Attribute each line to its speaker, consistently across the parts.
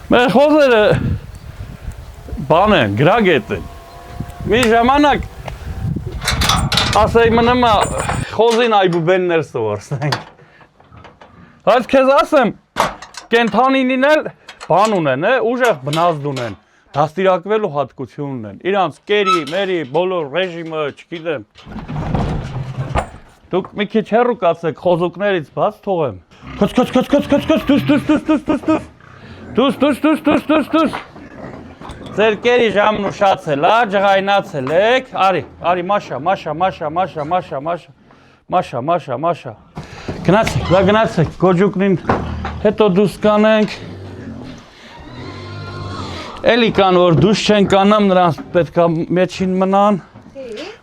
Speaker 1: Մեր խոզերը բան են, գրագետ են։ Մի ժամանակ ասեի մնամա խոզին այբուբեններ սովորսենք։ Բայց քեզ ասեմ, կենթանին էլ բան ունեն, ուժեղ բնազդ ունեն, դաստիարակվելու հատկություն ունեն։ Իրանց կերի, մերի, բոլոր ռեժիմը, չգիտեմ։ Դուք մի քիչ հեռու կացեք, խոզուկներից բաց թողեմ։ Դուս։ Ձեր կերի ժամն ուշացել, ջղայնացել եք, արի, մաշա։ Գնացեք, գոջուկնին հետո դուս կանենք։ Էլի կան, որ դուս չեն կանամ, նրանց պետք է մեջին մնան,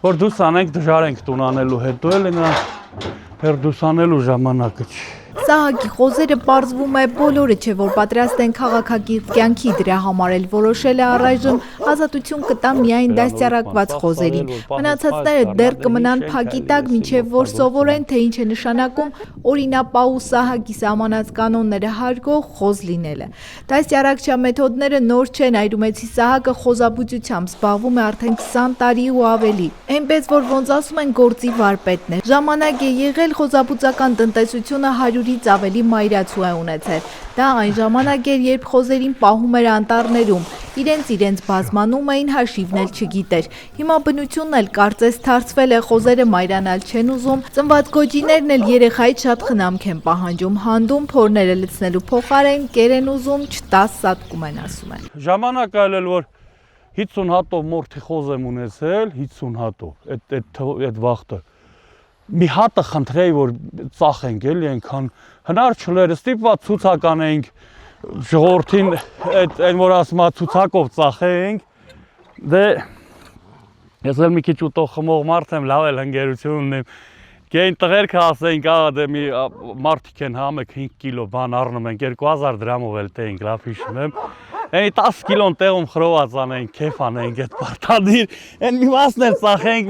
Speaker 1: որ դուս անենք դժար ենք տուն անելու հետո, էլի նրանց դուս անելու ժամանակը չի։
Speaker 2: Սահակի խոզերը պարզվում է բոլորը չէ, որ պատրաստ են քաղաքակիրթ կյանքի, դրա համար էլ որոշել է առայժմ ազատություն կտա միայն դաստիարակված խոզերին։ Մնացածները դեռ կմնան փակի տակ, մինչև որ սովորեն, թե ինչ է նշանակում օրինապահ ու Սահակի սահմանած կանոնները հարգող խոզ լինելը։ Դաստիարակչա մեթոդները նոր չեն, այրումեցի Սահակը խոզաբուծությամբ զբաղվում է արդեն 20 տարի ու ավելի։ Այնպես որ ոնց ասում են գործի վարպետն է։ Ժամանակ է եղել խոզաբուծական տնտեսությունը 100-ից ավելի մայրացու է ունեցել։ Դա այն ժամանակ էր, երբ խոզերին պահում էր անտառներում, իրենց բազմանում էին, հաշիվն էլ չգիտեր։ Հիմա բնությունն էլ կարծես թարցվել է, խոզերը մայրանալ չեն ուզում, ծնված գոջիներն էլ երեխայից շատ խնամք են պահանջում, հանդում փորները լցնելու փոխարեն կեր են ուզում, չտաս սատկում են ասում են։
Speaker 1: Ժամանակ այլել, որ 50 հատով մորթի խոզ եմ ունեցել, 50 հատով, այդ վաղտը։ Մի հատը խնդրեի, որ ծախենք էլի այնքան հնար չլեր, ստիպված ցուցական էինք ժողովրդին այն որ ասում է ցուցակով ծախենք, դե ես էլ մի քիչ ուտող խմող մարդ եմ, լավ էլ ընկերություն ունեմ, գեին տղերքը ասենք, դե մի մարդիկ են համեք 5 կիլո բան առնում ենք, 2000 դրամով էլ տեինք, լավ հիշում եմ, Էնի 10 կիլոն տեղում խրոված անենք, քեֆ անենք այդ պարտադիր, են մի մասն էլ ծախենք,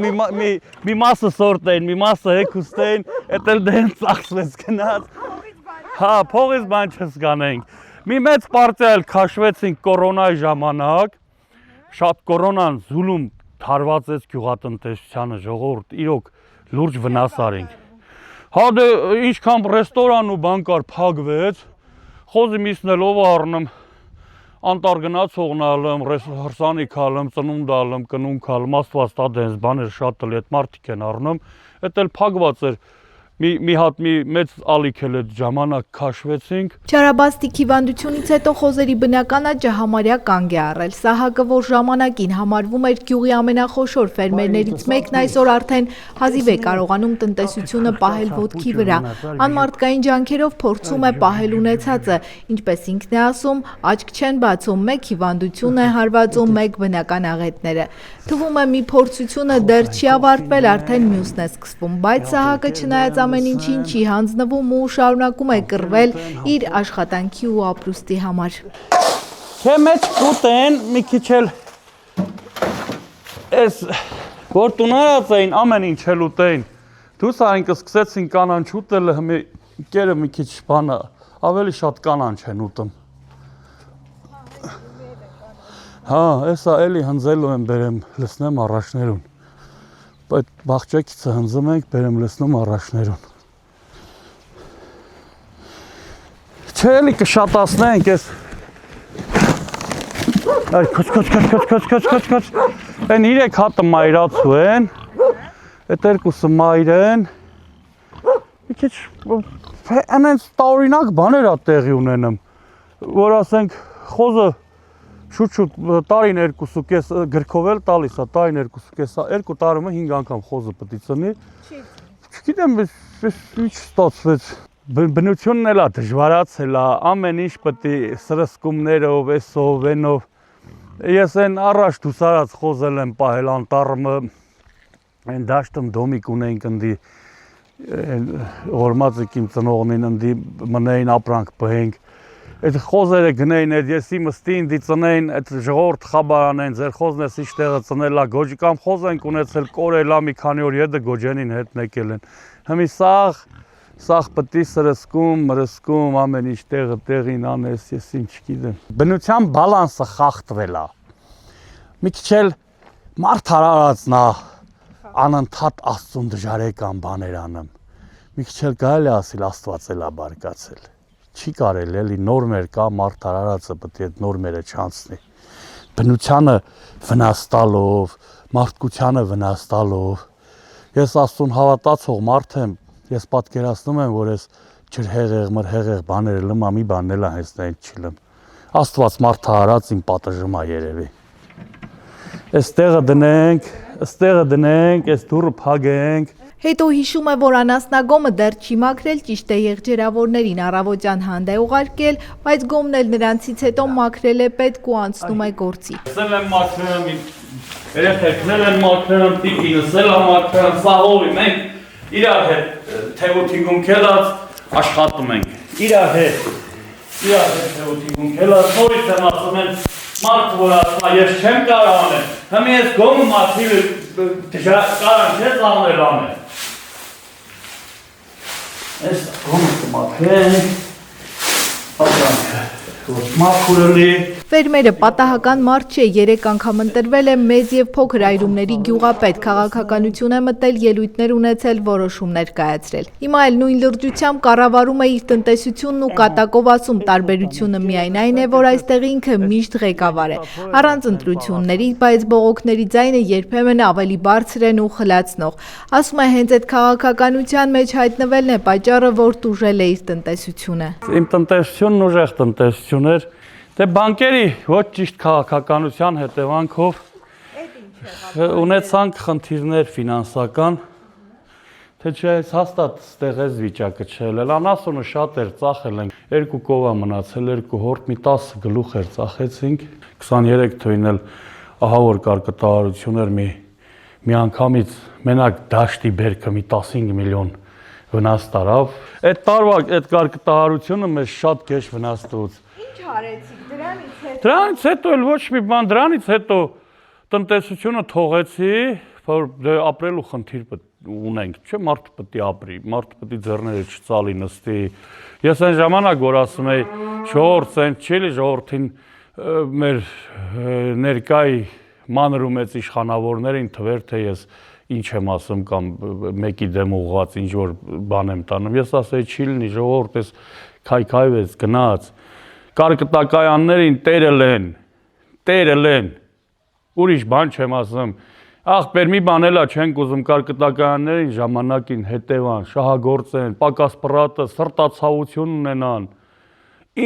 Speaker 1: մի մասը սորտեն, մի մասը հեքուստեն, էդ էլ դեն ծախսվեց գնաց, հա, փողից բան չսկանենք, մի մեծ պարտիալ քաշվեցինք կորոնայի ժամանակ, շատ կորոնան զուլում թարվածեց գյուղատնտեսությանը ժողովուրդ, իրոք լուրջ վնաս արենք, հա դե ինչքան ռեստորան ու բան կար փակվեց, խոզի միսն էլ ով առնում, Անտար գնացողն ալեմ, հրսանիք ալեմ, ծնունդ ալեմ, կնունք ալեմ, աստված տա դենց բաներ շատ էլ այդ մարդիկ են առնում, էդ էլ փակված էր, մի հատ մի մեծ ալիք էլ այդ ժամանակ քաշվեցինք։
Speaker 2: Չարաբաստիկ հիվանդությունից հետո խոզերի բնական աճը համարյա կանգ է առել։ Սահակը, որ ժամանակին համարվում էր գյուղի ամենախոշոր ֆերմերներից մեկն, այսօր արդեն հազիվ է կարողանում տնտեսությունը պահել ոտքի վրա։ Անմարդկային ջանքերով փորձում է պահել ունեցածը, ինչպես ինքն է ասում, աչք չեն բացում, մեկ հիվանդություն է հարվածում, մեկ բնական աղետները։ Թվում է մի փորձությունը դեռ չի ավարտվել, արդեն մյուսն է սկսվում, բայց Սահակը չնայած ամեն ինչին չի հանձնվում ու շարունակում է կռվել իր աշխատանքի ու ապրուստի համար։
Speaker 1: Թե մեջ կուտեն, մի քիչ էլ այս որ տունարած էին, ամեն ինչ էլ ուտեին, դուս այնք սկսեցին կանանչ ուտելը, կերը մի քիչ բանը, ավելի շատ կանանչ են ուտում։ Հա, էսա էլի հնձելու եմ բերեմ լսնեմ առաջներուն, այդ բաղջակիցը հնձում ենք, բերեմ լսնում առաջներուն։ Չէ էլի կշատասնենք ես, քոչ, են 3 հատը մայրացու են, այդ 2-ը մայր են, մի քիչ, անենց տարօրինակ բաներ ա տեղի ունենում, որ ասենք խոզը շուտ տարին 2.5 գրքով էլ տալիս է, տարին 2.5, 2 տարում 5 անգամ խոզը պետք է ծնի։ Չգիտեմ, ինչ ստացվեց։ Բնությունն էլ է դժվարացել է, ամեն ինչ պետք է սրսկումներով, էսով, այնով։ Ես այն առաջ դուսարած խոզել եմ պահել անտառը, այն դաշտում դոմիկ ունեինք ընդի, ողորմածիկ իմ ծնողնին ընդի մնային ապրանք բհենք։ Այդ խոզերը գնեին, այդ եսի մստին դիծնեին, այդ ժողովուրդ խաբարանեն, ձեր խոզն ես ինչ տեղը ծնելա, գոջի կամ խոզ ենք ունեցել կորելա մի քանի օր ետը գոջենին հետ նեկել են։ Հիմի սաղ Սաղ պտի սրսկում, մրսկում, ամեն ինչ տեղը տեղին անես, ես ինչ գիտեմ։ Բնության բալանսը խախտվել է։ Մի քիչ էլ մարդ արարած նա անընդհատ Աստծուն դժարեկան բաներ անում։ Մի քիչ էլ կարելի է ասել Աստված էլ է բարկացել։ Չի կարելի էլի նորմեր կա, մարդ արարածը պետք է այդ նորմերը չանցնի։ Բնությանը վնաս տալով, մարդկությանը վնաս տալով։ Ես Աստծուն հավատացող մարդ եմ, ես պատկերացնում եմ, որ ես ջրհեղեղ, մրհեղեղ բաները լմա մի բանն էլ հենց դա չի լմ։ Աստված մարդը արած իմ պատժում է երևի։ Այստեղը դնենք, այս դուռը փակենք։
Speaker 2: Հետո հիշում է, որ անասնագոմը դեռ չի մաքրել, ճիշտ է եղջերավորներին առավոտյան հանդ է ուղարկել, բայց գոմն էլ նրանցից հետո մաքրել է պետք ու անցնում է գործի։
Speaker 1: Սել եմ մաքրում, երեխեքնել են մաքրում, տիկինս էլ մաքրում, սահովի մենք իրար հետ թևոթիկում կելած աշխատում ենք։ Իրար հետ թևոթիկում կելած, նորից եմ ասում են մարդ որ ասում է, ես չեմ կարող անել, հմի ես գոմը մաքրիլ կարան չես անել։ Այս գոմը կմաքրենք, ապրանքը ոչ մաքուրելի։
Speaker 2: Ֆերմերը պատահական մարդ չէ, 3 անգամ ընտրվել է մեծ եւ փոքր այրումների գյուղապետ, քաղաքականություն է մտել, ելույթներ ունեցել, որոշումներ կայացրել։ Հիմա էլ նույն լրջությամբ կառավարում է իր տնտեսությունն ու կատակով ասում, տարբերությունը միայն այն է, որ այստեղ ինքը միշտ ղեկավար է։ Առանց ընտրությունների, բայց բողոքների ձայնը երբեմն ավելի բարձր են ու խլացնող։ Ասում է, հենց այդ քաղաքականության մեջ հայտնվելն է պատճառը, որ տուժել է իր տնտեսությունը։
Speaker 1: Իմ տնտեսությունն ուժեղ տնտեսություն էր։ Դե բանկերի ոչ ճիշտ քաղաքականության հետևանքով ունեցանք խնդիրներ ֆինանսական, թե չէ հաստատ ստեղ էս վիճակը չել, անասունը շատ էր ծախել ենք, 2 կովա մնացել, 2 հորդ, մի 10 գլուխ էր ծախեցինք, 23 թվին էլ ահա որ կարկտահարություն էր մի անգամից մենակ դաշտի բերքը մի 15 միլիոն վնաս տարավ, այդ տարվա այդ կարկտահարությունը մեզ շատ կեշ վնաս տուց։
Speaker 2: Ինչ արեցիք
Speaker 1: Դրանից հետո էլ ոչ մի բան, դրանից հետո տնտեսությունը թողեցի, որ ապրելու խնդիր ունենք, չէ, մարդը պետք է ապրի, մարդը պետք է ձեռները չծալի, նստի։ Ես այն ժամանակ որ ասում եի, ժողովուրդ այն չի լի ժողովրդին մեր ներկայի մանր ու մեծ իշխանավորներին թվեր, թե ես ինչ եմ ասում կամ մեկի դեմ ուղղված ինչ որ բան եմ տանում։ Ես ասեի չի լինի, ժողովուրդ էս քայքայվեց, գնաց։ Կարկտակայաններին տերել են, ուրիշ բան չեմ ասում, աղբեր մի բան էլա չենք ուզում կարկտակայաններին ժամանակին հետևան, շահագործեն, պակաս պրատը, սրտացավություն ունենան,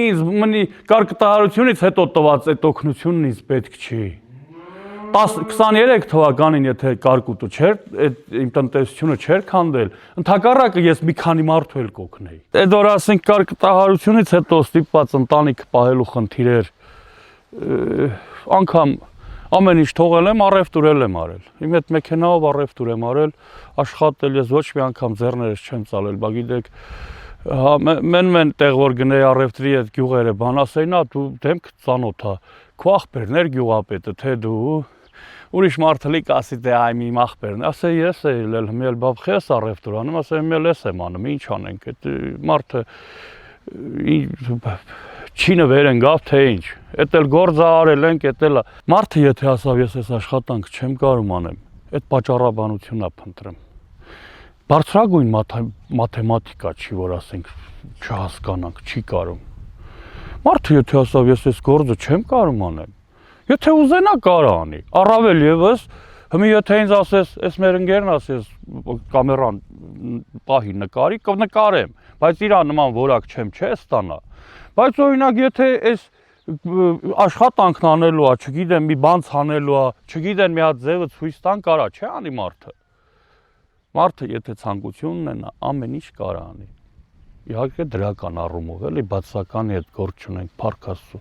Speaker 1: ինձ մնի կարկտահարությունից հետո տված այդ օգնությունն ինձ պետք չի, 23 թվականին եթե կարկուտը չէր, իմ տնտեսությունը չէր քանդել, ընդհակառակը ես մի քանի մարդու էլ կօգնեի։ Այդ որ ասենք կարկտահարությունից հետո ստիպված ընտանիքը պահելու խնդիր էր, անգամ ամեն ինչ թողել եմ, առևտուր եմ արել։ Իմ այդ մեքենայով առևտուր եմ արել, աշխատել ես ոչ մի անգամ ձեռներս չեմ ծալել, բա գիտեք, մեն տեղ որ գնեի առևտրի այդ գյուղերը, բան ասեին, դու դեմք ծանոթ է, քո աղբերն էր գյուղապետը, թե դու ուրիշ մարդը կասի թե այ մի աղբերն, ասեի ես էլ հմել բավ խես առևտուր անում, ասեի մել ես եմ անում, ինչ անենք, այդ մարդը չինը վեր են գավ, թե ինչ, էդ էլ գործը արել ենք, էդ էլ մարդը եթե ասավ ես այս աշխատանք չեմ կարում անեմ, այդ պատճառաբանությունն է փնտրեմ։ Բարձրագույն մաթեմատիկա չի, որ ասենք չհասկանանք, չի կարում։ Մարդը եթե ասավ ես այս գործը չեմ կարում անեմ, եթե ուզենա կարա անի, առավել ևս, հմի եթե ինձ ասես, այս մեր ընկերն ասես կամերան պահի նկարի, կնկարեմ, բայց իրա նման որակ չեմ չէ ստանա, բայց օրինակ եթե այս աշխատանքն անելու է, չգիտեմ մի բան ցանելու է, չգիտեմ մի հատ ձևը ցույց տան կարա, չէ անի մարդը։ Մարդը եթե ցանկություն ունենա, ամեն ինչ կարա անի։ Իհարկե դրական առումով էլի բացականի այդ գործ չունենք, փառք Աստծո։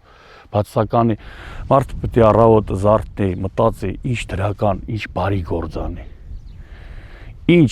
Speaker 1: Բացականի մարդը պետք է առավոտը զարթի, մտածի, ինչ դրական, ինչ բարի գործ անի։ Ինչ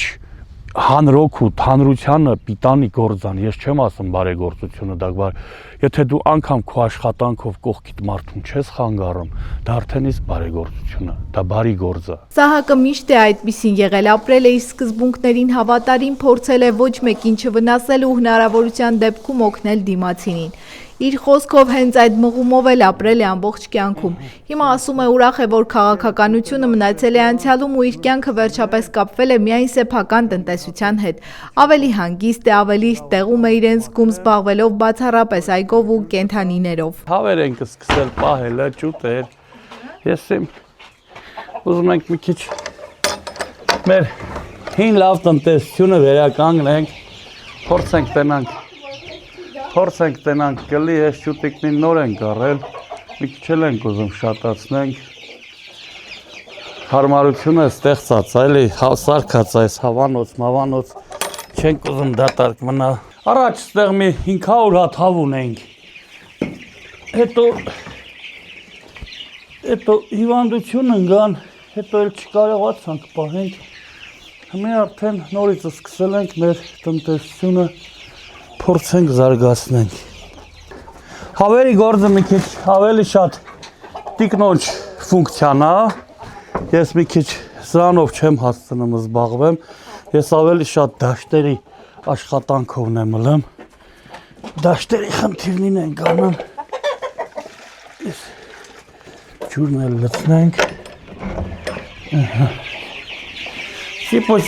Speaker 1: հանրօգուտ, հանրությանը պիտանի գործան, ես չեմ ասում բարեգործությունը դա, բայց եթե դու անգամ քո աշխատանքով կողքիդ մարդուն չես խանգարում, դա արդեն իսկ բարեգործությունը, դա բարի գործ է։
Speaker 2: Սահակը միշտ է այդպիսին եղել, ապրել է իր սկզբունքներին հավատարիմ, փորձել է ոչ մեկին չվնասել ու հնարավորության դեպքում օգնել դիմացինին։ Իր խոսքով հենց այդ մղումով էլ ապրել է ամբողջ կյանքում։ Հիմա ասում է ուրախ է, որ քաղաքականությունը մնացել է անցյալում ու իր կյանքը վերջապես կապվել է միայն սեփական տնտեսության հետ։ Ավելի հանգիստ է, ավելի տեղում է իրեն զգում զբաղվելով բացառապես այգով ու կենդանիներով։
Speaker 1: Հավեր ենք սկսել պահելը, ճուտեր։ Ես ուզում ենք մի քիչ մեր հին լավ տնտեսությունը վերականգնենք, փորձենք տենանք գլի, ես ճուտիկնին նոր ենք առել, մի քիչ էլ ենք ուզում շատացնենք, հարմարությունը ստեղծած, այլի սարքած այս հավանոց, չենք ուզում դատարկ մնալ, առաջ ստեղ մի 500 հատ հավ ունենք, հետո հիվանդություն ընգան, հետո էլ չկարողացանք պահենք, հիմա արդեն նորից սկսել ենք մեր տնտեսությունը փորձենք զարգացնենք։ Հավերի գործը մի քիչ ավելի շատ տիկնոջ ֆունկցիան է, ես մի քիչ սրանով չեմ հասցնում զբաղվեմ, ես ավելի շատ դաշտերի աշխատանքովն եմ ըլեմ, դաշտերի խնդիրնին ենք անում, ջուրն էլ լցնենք, սիպո,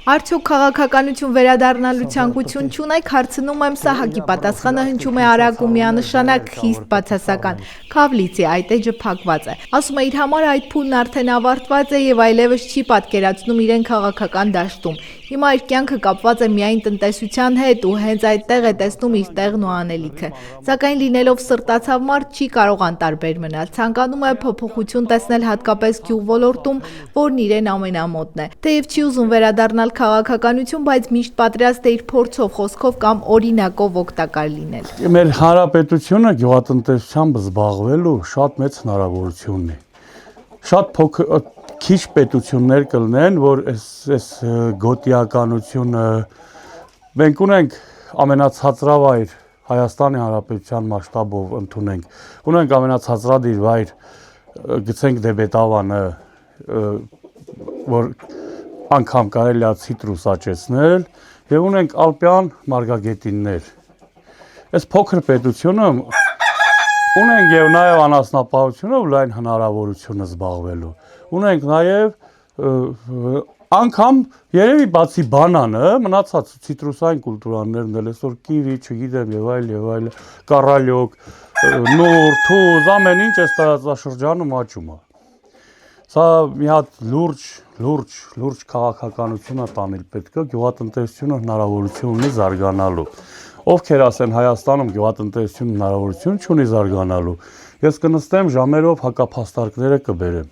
Speaker 2: Արդյոք քաղաքականություն վերադառնալու ցանկություն չունեք, հարցնում եմ, Սահակի պատասխանը հնչում է արագ ու միանշանակ, խիստ բացասական։ Քավլիցի այդ էջը փակված է։ Ասում է իր համար այդ փուլն արդեն ավարտված է եւ այլևս չի պատկերացնում իրեն քաղաքական դաշտում։ Հիմա իր կյանքը կապված է միայն տնտեսության հետ ու հենց այդտեղ է տեսնում իր տեղն ու անելիքը։ Սակայն լինելով սրտացավ մարդ չի կարող անտարբեր մնալ։ Ցանկանում է փոփոխություն տեսնել հատկապես գյուղ ոլորտում, որն իրեն ամենամոտն է։ Թեև չի ուզում վերադառնալ քաղաքականություն, բայց միշտ պատրաստ է իր փորձով, խոսքով կամ օրինակով օգտակար լինել։
Speaker 1: Մեր հանրապետությունը գյուղատնտեսությամբ զբաղվելու շատ մեծ հնարավորություն ունի։ Շատ քիչ պետություններ կլինեն, որ այս գոտիականությունը մենք ունենք ամենացածրավայր Հայաստանի Հանրապետության մասշտաբով ընդունենք։ Ունենք ամենացածրադիր վայր, գցենք Դեբետավանը, որ անգամ կարելի է ցիտրուս աճեցնել, եւ ունենք ալպյան մարգագետիններ։ Այս փոքր պետությունը ունենք եւ նաեւ անասնապահությունով լայն հնարավորություն զբաղվելու։ Ունենք նաեւ անգամ երևի բացի բանանը, մնացած ցիտրուսային կուլտուրաներն էլ այսօր կիվի, չգիտեմ եւ այլ, կարալյոկ, նոր, թուզ, ամեն ինչ այս տարածաշրջանում աճում է։ Սա մի հատ լուրջ քաղաքականություն է տանել պետք է, գյուղատնտեսությունը հնարավորություն ունի զարգանալու։ Ովքեր ասեն Հայաստանում գյուղատնտեսությունը հնարավորություն չունի զարգանալու, ես կնստեմ ժամերով հակափաստարկները կբերեմ։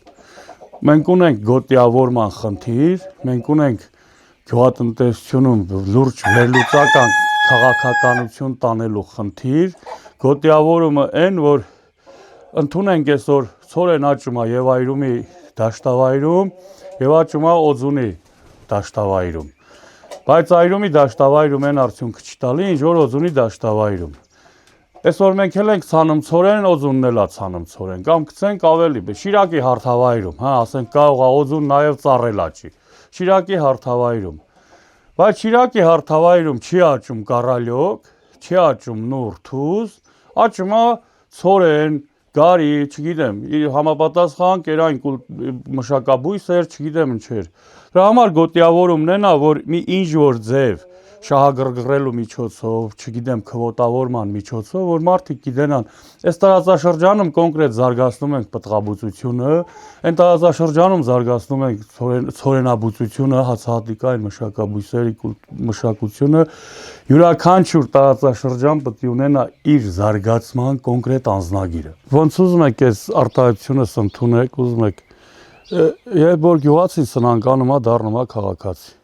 Speaker 1: Մենք ունենք գոտիավորման խնդիր, մենք ունենք գյուղատնտեսությունում լուրջ վերլուծական քաղաքականություն տանելու խնդիր, գոտիավորումը այն, որ ընդունենք այսօր ցորեն աճում է եւ այրումի դաշտավայրում եւ աճում է օձունի դաշտավայրում։ Բայց այրումի դաշտավայրում են արդյունքը չտալի, ինչ որ օձունի դաշտավայրում։ Այսօր մենք էլ ենք ցանում ցորեն, օձունն էլ է ցանում ցորեն, կամ գցենք ավելի, Շիրակի հարթավայրում, հա, ասենք կարող է օձուն նաեւ ծառել աճի։ Շիրակի հարթավայրում։ Բայց Շիրակի հարթավայրում չի աճում կարալյոկ, չի աճում նուր, թուզ, աճում է ցորեն, գարի, չգիտեմ, համապատասխան կերային մշակաբույսեր, չգիտեմ ինչեր։ Դրա համար գոտիավորումն են, որ մի ինչ որ ձև շահագրգռելու միջոցով, չգիտեմ, քվոտավորման միջոցով, որ մարդիկ գիտենան, այս տարածաշրջանում կոնկրետ զարգացնում ենք պտղաբուծությունը, այն տարածաշրջանում զարգացնում ենք ցորենաբուծությունը, հացահատիկային մշակաբույսերի մշակությունը, յուրաքանչյուր տարածաշրջան պետք է ունենա իր զարգացման կոնկրետ անձնագիրը։ Ոնց ուզում եք այս արտահայտությունս ընդունեք, ուզում եք, երբ որ գյուղացին սնանկանում է, դառնում է քաղաքացի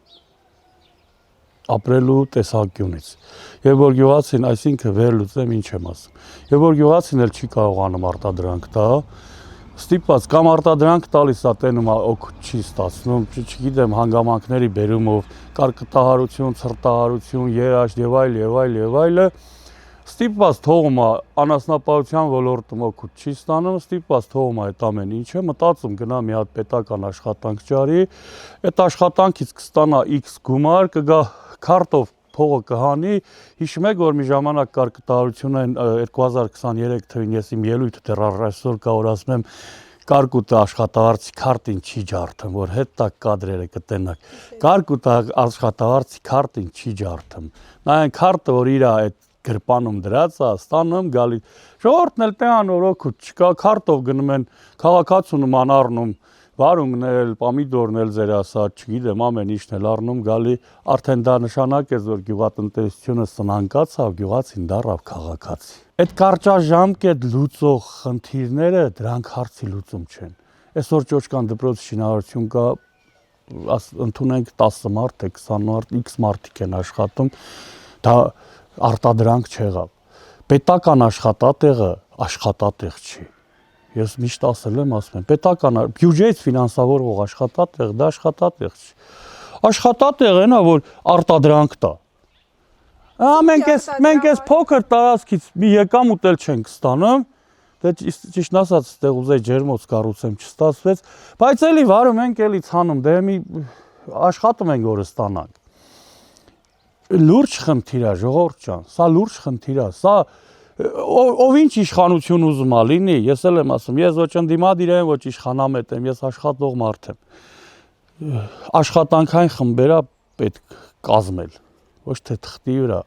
Speaker 1: ապրելու տեսանկյունից։ Եվ որ գյուղացին, այսինքն վերլուծեմ ինչ եմ ասում։ Եվ որ գյուղացին էլ չի կարողանում արտադրանք տա, Ստիպված կամ արտադրանք տալիս է տենում օգուտ չի ստացնում, չգիտեմ հանգամանքների բերումով, կարկտահարություն, ցրտահարություն, երաշտ եւ այլը, ստիպված թողում է անասնապահության ոլորտում օգուտ չի ստանում, ստիպված թողում է այդ ամեն ինչը, մտածում գնա մի հատ պետական աշխատանք ճարի, այդ աշխատանքից կստանա X գումար, կգա քարտով փողը կհանի, հիշում եք, որ մի ժամանակ կար կտահարություն 2023 թվին ես իմ ելույթը դեռ այսօր կա որ ասում եմ կարկուտը աշխատավարձի քարտին չի ջարդում, որ հետ տակ կադրերը կտենակ, կարկուտը աշխատավարձի քարտին չի ջարդում, նայեն քարտը, որ իր այդ գրպանում դրած է, ստանում գալի, ժողովուրդն էլ տեան որ օգուտ չկա, քարտով գնում են քաղաքացուն առնում, վարունգն էլ, պամիդորն էլ ձեր ասած, չգիտեմ, ամեն ինչն էլ առնում գալի, արդեն դա նշանակեց, որ գյուղատնտեսությունը սնանկացավ, գյուղացին դառավ քաղաքացի։ Այդ կարճաժամկետ լուծող խնդիրները դրանք հարցի լուծում չեն։ Այսօր Ճոճկան դպրոցի շինարարություն կա, ընդունենք 10 մարդ, 20 մարդ, X մարդիկ են աշխատում, դա արտադրանք չեղավ։ Պետական աշխատատեղը աշխատատեղ չի։ Ես միշտ ասել եմ, ասում եմ, պետական բյուջեից ֆինանսավորվող աշխատատեղ, դա աշխատատեղ չի։ Աշխատատեղ է նա, որ արտադրանք տա։ Մենք այս փոքր տարածքից մի եկամուտ էլ չենք ստանում, դե ճիշտ ասած, այդտեղ ուզեի ջերմոց կառուցեմ, չստացվեց, բայց էլի վարում ենք, էլի ցանում, դե մի աշխատում ենք, որ ստանանք։ Լուրջ խնդիր է, ժողովուրդ ջան, սա լուրջ խնդիր է, սա ով ինչ իշխանություն ուզում է լինի, ես էլ եմ ասում, ես ոչ ընդդիմադիր եմ, ոչ իշխանամետ եմ, ես աշխատող մարդ եմ։ Աշխատանքային խմբերա պետք կազմել, ոչ թե թղթի վրա,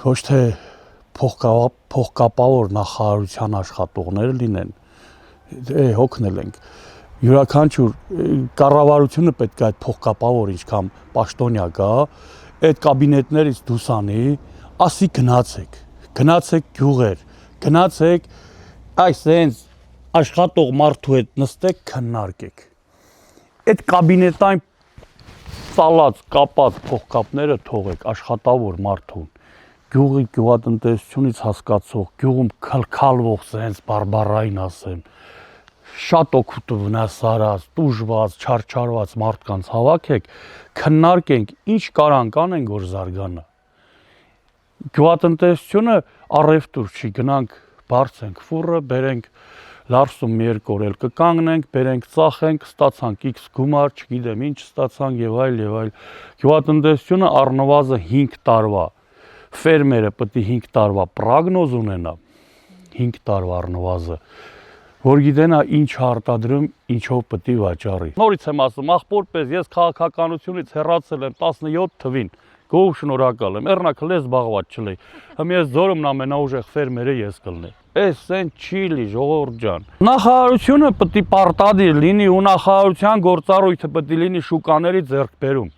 Speaker 1: ոչ թե փոխկապավոր նախարարության աշխատողներ լինեն, հոգնել ենք։ Յուրաքանչյուր կառավարությունը պետք է այդ փոխկապավոր ինչքան պաշտոնյա գա, այդ կաբինետներից դուրս անի, ասի գնացեք գյուղեր, գնացեք այս հենց աշխատող մարդու հետ նստեք քննարկեք։ Այդ կաբինետային ծալած, կապած փոխկապները թողեք աշխատավոր մարդուն, գյուղի գյուղատնտեսությունից հասկացող, գյուղում քալքալվող հենց բարբարային ասեմ, շատ օգուտ վնասարած, տուժված, չարչարված մարդկանց հավաքեք, քննարկենք, ինչ կարանք անենք, որ զարգանա։ Գյուղատնտեսությունը առևտուր չի, գնանք բարձենք ֆուրը, բերենք լարսում մի երկու օր էլ կկանգնենք, բերենք ծախենք, ստացանք X գումար, չգիտեմ ինչ ստացանք եւ այլ։ Գյուղատնտեսությունը առնվազն 5 տարվա, ֆերմերը պետք է 5 տարվա պրոգնոզ ունենա, 5 տարվա առնվազն, որ գիտենա ինչ արտադրում, ինչով պետք է վաճառի։ Նորից եմ ասում, ախպորպես ես քաղաքականությունից հեռացել եմ 17 թվին, գոհ շնորհակալ եմ, էռնակը լեզ զբաղված չլեի, հմ ես զորում ամենաուժեղ ֆերմերը ես կլնեի։ Էս սեն չի լի, ժողովուրդ ջան։ Նախարարությունը պետք է պարտադիր լինի ու նախարարության գործառույթը պետք է լինի շուկաների ձեռքբերում։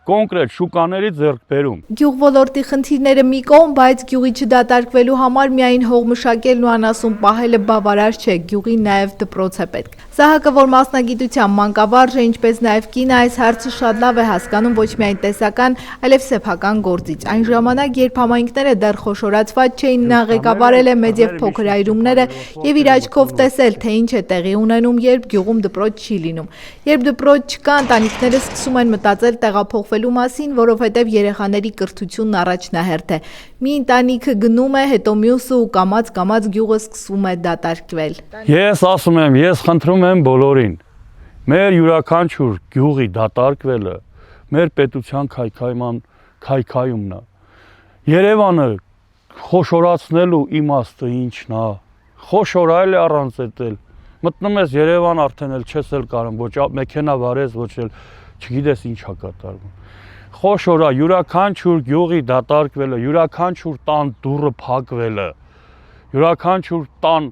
Speaker 1: Կոնկրետ շուկաների ձեռքբերում։
Speaker 2: Գյուղ ոլորտի խնդիրները մի կողմ, բայց գյուղի չդատարկվելու համար միայն հող մշակելն ու անասուն պահելը բավարար չէ, գյուղի նաև դպրոց է պետք։ Սահակը, որ մասնագիտության մանկավարժ է, ինչպես նաև կինը, այս հարցը շատ լավ է հասկանում ոչ միայն տեսական, այլև սեփական գործից։ Այն ժամանակ, երբ համայնքները դեռ խոշորացված չէին, նա ղեկավարել է մեծ եւ փոքր այրումները եւ իր աչքով տեսել, թե ինչ է տեղի ունենում, երբ գյուղում դպրոց չի լինում։ Երբ դպրոց չկա, ընտանիքները սկսում են մտածել տեղափոխվելու մասին, որովհետև երեխաների կրթությունն առաջնահերթ է։ Մի ընտանիքը գնում է, հետո մյուսը ու կամաց գյուղը սկսում է դատարկվել։
Speaker 1: Ես ասում եմ, ես խնդրում եմ բոլորին, մեր յուրաքանչյուր գյուղի դատարկվելը մեր պետության քայքայումն է։ Երևանը խոշորացնելու իմաստը ինչն է։ Խոշորայել է առանց էտել։ Մտնում ես Երևան արդեն էլ չես էլ կարող, ոչ մեքենա վարես, ոչ էլ չգիտես ինչ է կատարվում։ Խոշորա յուրաքանչյուր գյուղի դատարկվելը, յուրաքանչյուր տան դուռը փակվելը, յուրաքանչյուր տան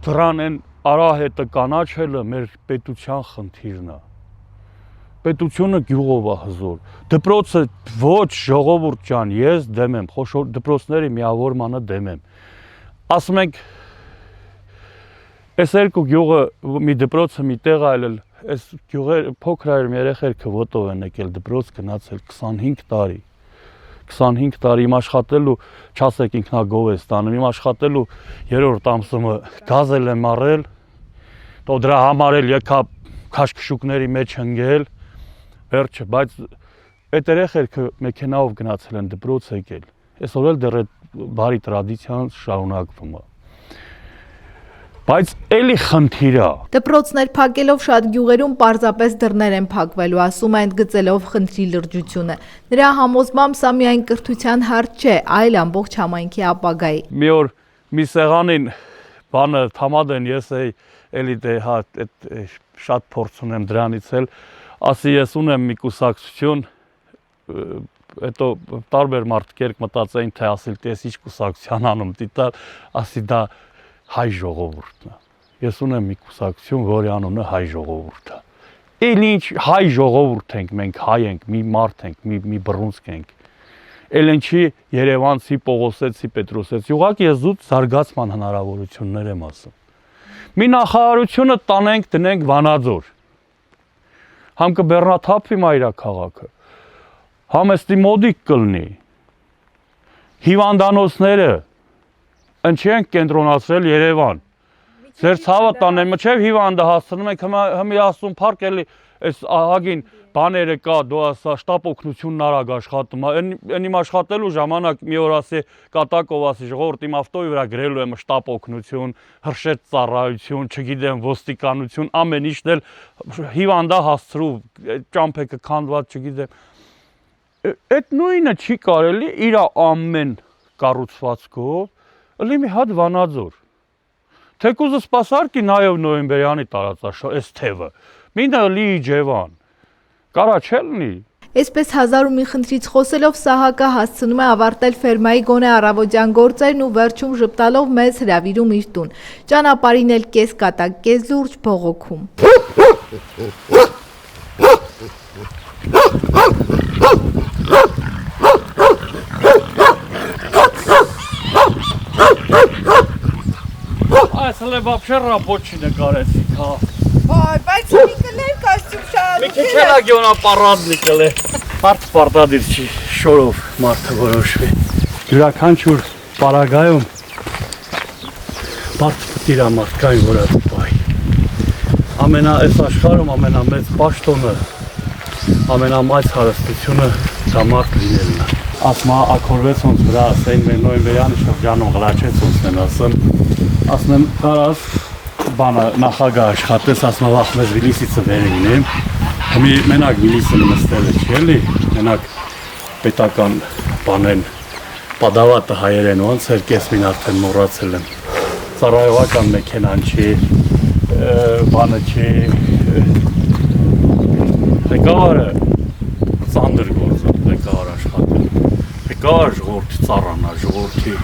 Speaker 1: դռան են արահետը կանաչելը մեր պետության խնդիրն է։ Պետությունը գյուղով է հզոր։ Դպրոցը ոչ ժողովուրդ ջան, ես դեմ եմ, խոշոր դպրոցների միավորմանը դեմ եմ։ Ասում ենք, այս երկու գյուղը մի դպրոցը մի տեղ այլել, այս գյուղեր փոքր այրում երեխեքը ոտով են եկել դպրոց գնացել 25 տարի։ 25 տարի իմ աշխատելու չասեք ինքնագով է ստանում, իմ աշխատելու 3-րդ ամսումը գազել եմ առել, તો դրա համար էլ եկա քաշքշուկների մեջ ընկել, վերջը, բայց այդ երեխեքը մեքենայով գնացել են դպրոց եկել, այսօր էլ դեռ այդ բարի տրադիցիան շարունակվում է։ Բայց էլի խնդիր է։
Speaker 2: Դպրոցներ փակելով շատ գյուղերում պարզապես դռներ են փակվելու, ասում է ընդգծելով խնդրի լրջությունը։ Նրա համոզմամբ սա միայն կրթության հարց չէ, այլ ամբողջ համայնքի ապագայի։
Speaker 1: Մի օր մի սեղանին բանը թամադ են ես էլի դե հա այդ շատ փորձ ունեմ դրանից էլ, ասի ես ունեմ մի կուսակցություն, հետո տարբեր մարդիկ մտածեին թե ասել տես ինչ կուսակցության անում դիտալ, ասի դա հայ ժողովուրդն է։ Ես ունեմ մի կուսակցություն, որի անունը հայ ժողովուրդ է։ Էլ ինչ հայ ժողովուրդ ենք, մենք հայ ենք, մի մարդ ենք, մի բռունցք ենք։ Էլ ինչի Երևանցի, Պողոսեցի, Պետրոսեցի, ուղղակի ես զուտ զարգացման հնարավորություններ եմ ասում։ Մի նախարարությունը տանենք, դնենք Վանաձոր։ Համ կբեռնաթափվի մայրաքաղաքը, համ էստի մոդիկ կլինի։ Հիվանդանոցները ընչի ենք կենտրոնացրել Երևան։ Ձեր ցավը տանեն, մինչև հիվանդը հասցնում ենք, հիմա ասում փառք էլի այս ահագին բաները կա, դու ասա շտապ օգնությունն արագ աշխատում, այն իմ աշխատելու ժամանակ մի օր ասի կատակով ասի ժողովուրդ իմ ավտոյի վրա գրելու եմ շտապ օգնություն, հրշեջ ծառայություն, չգիտեմ ոստիկանություն, ամեն ինչն էլ հիվանդա հասցրու, ճամփեքը քանդված, չգիտեմ։ Այդ նույնը չի կարելի իր ամեն կառուցվածքով Ըլի մի հատ Վանաձոր։ Թեկուզը սպասարկի նաև նոյեմբերյանի տարածաշրջան, այս թևը։ Մինը լի Իջևան։ Կարա չելնի։
Speaker 2: Այսպես հազար ու մի խնդրից խոսելով Սահակը հասցնում է ավարտել ֆերմայի գոնե առավոտյան գործերն ու վերջում ժպտալով մեզ հրավիրում իր տուն։ Ճանապարհին էլ կես կատակ, կես լուրջ բողոքում։
Speaker 1: Այս հլե բապշե ռապոչի նկարեցիք, հա։
Speaker 3: Վայ, բայց մի կլեր կոստյում շարունակել։
Speaker 1: Մի քիչ էլ ագյոնա պարադնի կլե։ Մարդ պարտադիր չի շորով մարդը որոշվի։ Յուրաքանչյուր պարագայում մարդ պտիրա մարդկային որը պահի։ Այս աշխարհում ամենամեծ պաշտոնը, ամենամայծ հարստությունը դա մարդ լինելն է։ Ասմա ակորվեց ոնց վրա ասեին մեր նոյեմբերյանի շրջանում գլաչեց ոնց են ասում։ Ասնեմ կարաս բանը նախագահ աշխատես, ասմա վախ մեզ Վիլիսիցը վերենինեմ։ Հիմի մենակ Վիլիսը նստել է չի էլի, մենակ պետական բանեն պատավատը հայերեն ոնց էր կեսմին արդեն մոռացել եմ։ Ծառայողական մեքենան չի, բանը չի, ղեկավարը ծանր գործը, ղեկավար աշխատել, ղեկավար ժողովրդի ծառանա, ժողովրդի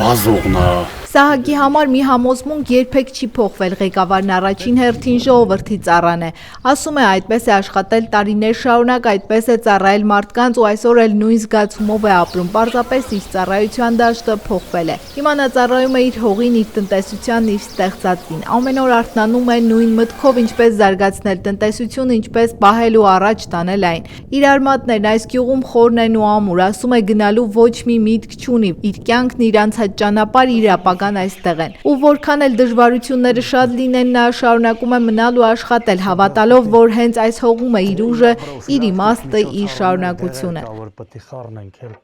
Speaker 1: վազողնա։
Speaker 2: Սահակի համար մի համոզմունք երբեք չի փոխվել, ղեկավարն առաջին հերթին ժողովրդի ծառան է։ Ասում է այդպես է աշխատել տարիներ շարունակ, այդպես է ծառայել մարդկանց ու այսօր էլ նույն զգացումով է ապրում, պարզապես իր ծառայության դաշտը փոխվել է։ Հիմա նա ծառայում է իր հողին, իր տնտեսությանն, իր ստեղծածին։ Ամեն օր արթնանում է նույն մտքով, ինչպես զարգացնել տնտեսությունը, ինչպես պահել ու առաջ տանել այն։ Իր արմատներն այս գյուղում խորն են ու ամուր, ասում է գնալու ոչ մի միտք չունի, իր կյանքն իրանց հատ ճանապարհ, իր ապագան այստեղ են։ Ու որքան էլ դժվարությունները շատ լինեն, նա շարունակում է մնալ ու աշխատել, հավատալով, որ հենց այս հողում է իր ուժը, իր իմաստը, իր շարունակությունը։